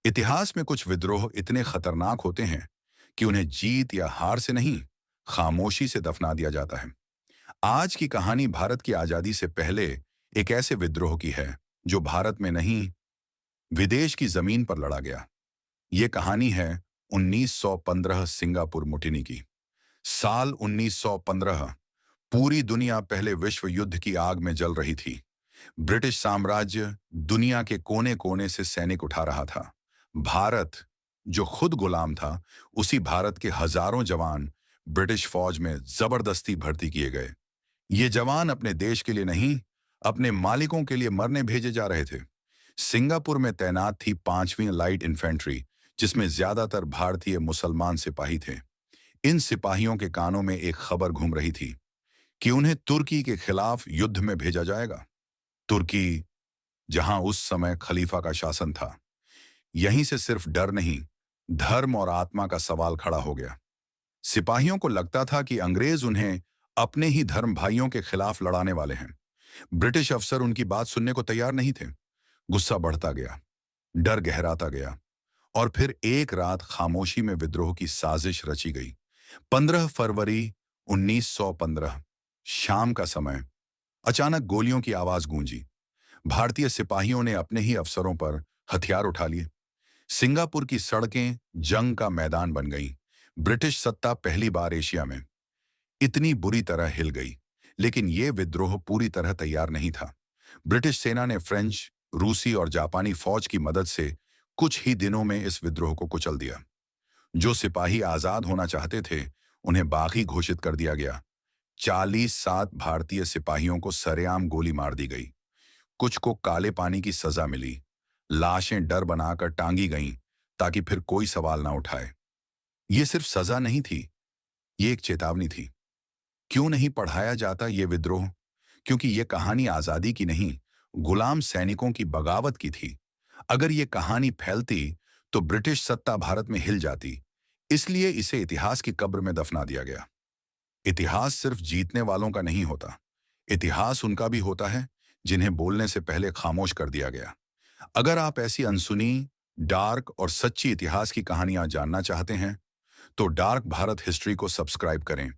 इतिहास में कुछ विद्रोह इतने खतरनाक होते हैं कि उन्हें जीत या हार से नहीं, खामोशी से दफना दिया जाता है। आज की कहानी भारत की आजादी से पहले एक ऐसे विद्रोह की है जो भारत में नहीं, विदेश की जमीन पर लड़ा गया। ये कहानी है 1915 सिंगापुर मुटिनी की। साल 1915 पूरी दुनिया पहले विश्व युद्ध की आग में जल रही थी। ब्रिटिश साम्राज्य दुनिया के कोने कोने से सैनिक उठा रहा था। भारत, जो खुद गुलाम था, उसी भारत के हजारों जवान ब्रिटिश फौज में जबरदस्ती भर्ती किए गए। ये जवान अपने देश के लिए नहीं, अपने मालिकों के लिए मरने भेजे जा रहे थे। सिंगापुर में तैनात थी 5वीं लाइट इन्फेंट्री, जिसमें ज्यादातर भारतीय मुसलमान सिपाही थे। इन सिपाहियों के कानों में एक खबर घूम रही थी कि उन्हें तुर्की के खिलाफ युद्ध में भेजा जाएगा। तुर्की, जहां उस समय खलीफा का शासन था। यहीं से सिर्फ डर नहीं, धर्म और आत्मा का सवाल खड़ा हो गया। सिपाहियों को लगता था कि अंग्रेज उन्हें अपने ही धर्म भाइयों के खिलाफ लड़ाने वाले हैं। ब्रिटिश अफसर उनकी बात सुनने को तैयार नहीं थे। गुस्सा बढ़ता गया, डर गहराता गया, और फिर एक रात खामोशी में विद्रोह की साजिश रची गई। 15 फरवरी 1915, शाम का समय। अचानक गोलियों की आवाज गूंजी। भारतीय सिपाहियों ने अपने ही अफसरों पर हथियार उठा लिए। सिंगापुर की सड़कें जंग का मैदान बन गईं। ब्रिटिश सत्ता पहली बार एशिया में इतनी बुरी तरह हिल गई। लेकिन यह विद्रोह पूरी तरह तैयार नहीं था। ब्रिटिश सेना ने फ्रेंच, रूसी और जापानी फौज की मदद से कुछ ही दिनों में इस विद्रोह को कुचल दिया। जो सिपाही आजाद होना चाहते थे, उन्हें बागी घोषित कर दिया गया। 47 भारतीय सिपाहियों को सरेआम गोली मार दी गई। कुछ को काले पानी की सजा मिली। लाशें डर बनाकर टांगी गईं ताकि फिर कोई सवाल ना उठाए। ये सिर्फ सजा नहीं थी, ये एक चेतावनी थी। क्यों नहीं पढ़ाया जाता ये विद्रोह? क्योंकि ये कहानी आजादी की नहीं, गुलाम सैनिकों की बगावत की थी। अगर ये कहानी फैलती तो ब्रिटिश सत्ता भारत में हिल जाती। इसलिए इसे इतिहास की कब्र में दफना दिया गया। इतिहास सिर्फ जीतने वालों का नहीं होता। इतिहास उनका भी होता है जिन्हें बोलने से पहले खामोश कर दिया गया। अगर आप ऐसी अनसुनी, डार्क और सच्ची इतिहास की कहानियां जानना चाहते हैं, तो डार्क भारत हिस्ट्री को सब्सक्राइब करें।